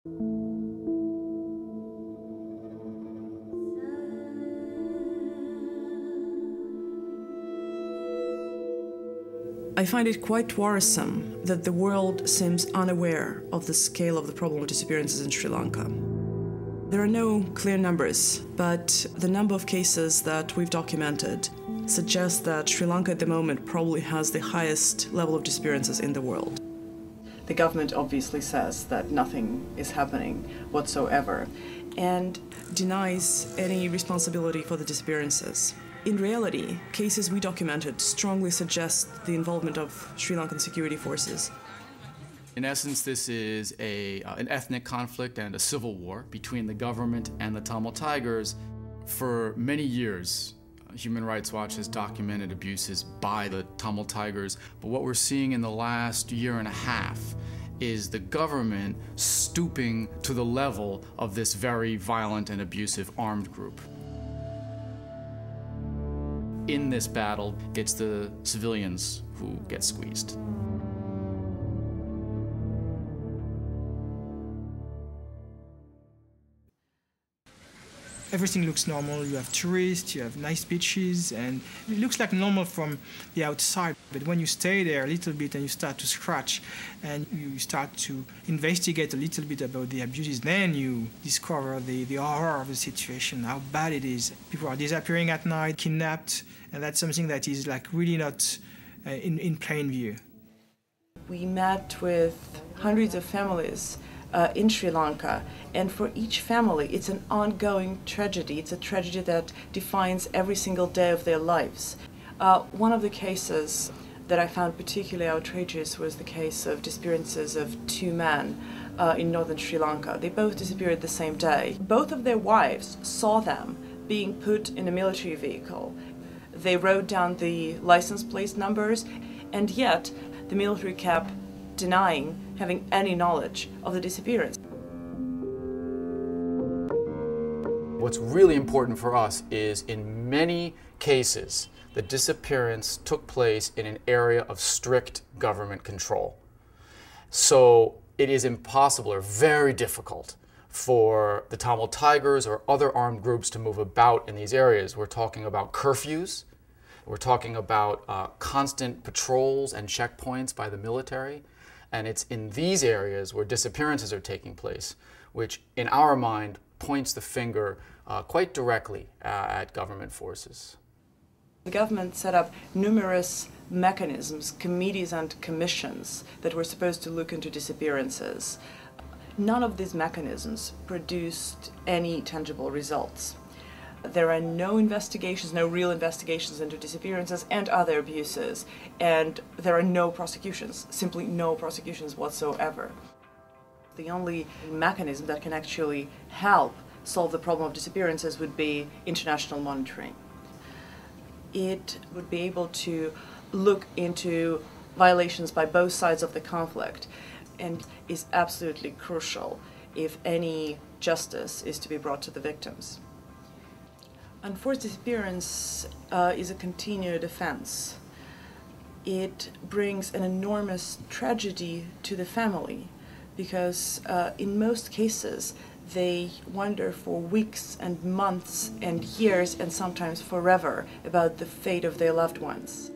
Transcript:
I find it quite worrisome that the world seems unaware of the scale of the problem of disappearances in Sri Lanka. There are no clear numbers, but the number of cases that we've documented suggests that Sri Lanka at the moment probably has the highest level of disappearances in the world. The government obviously says that nothing is happening whatsoever and denies any responsibility for the disappearances. In reality, cases we documented strongly suggest the involvement of Sri Lankan security forces. In essence, this is an ethnic conflict and a civil war between the government and the Tamil Tigers. For many years, Human Rights Watch has documented abuses by the Tamil Tigers, but what we're seeing in the last year and a half is the government stooping to the level of this very violent and abusive armed group. In this battle, it's the civilians who get squeezed. Everything looks normal. You have tourists, you have nice beaches, and it looks like normal from the outside. But when you stay there a little bit and you start to scratch and you start to investigate a little bit about the abuses, then you discover the horror of the situation, how bad it is. People are disappearing at night, kidnapped, and that's something that is like really not in plain view. We met with hundreds of families in Sri Lanka, and for each family it's an ongoing tragedy. It's a tragedy that defines every single day of their lives. One of the cases that I found particularly outrageous was the case of disappearances of two men in northern Sri Lanka. They both disappeared the same day. Both of their wives saw them being put in a military vehicle. They wrote down the license plate numbers, and yet the military kept denying having any knowledge of the disappearance. What's really important for us is, in many cases, the disappearance took place in an area of strict government control. So it is impossible or very difficult for the Tamil Tigers or other armed groups to move about in these areas. We're talking about curfews, we're talking about constant patrols and checkpoints by the military. And it's in these areas where disappearances are taking place, which in our mind points the finger quite directly at government forces. The government set up numerous mechanisms, committees and commissions that were supposed to look into disappearances. None of these mechanisms produced any tangible results. There are no investigations, no real investigations into disappearances and other abuses, and there are no prosecutions, simply no prosecutions whatsoever. The only mechanism that can actually help solve the problem of disappearances would be international monitoring. It would be able to look into violations by both sides of the conflict and is absolutely crucial if any justice is to be brought to the victims. Unforced disappearance is a continued offense. It brings an enormous tragedy to the family because in most cases they wonder for weeks and months and years and sometimes forever about the fate of their loved ones.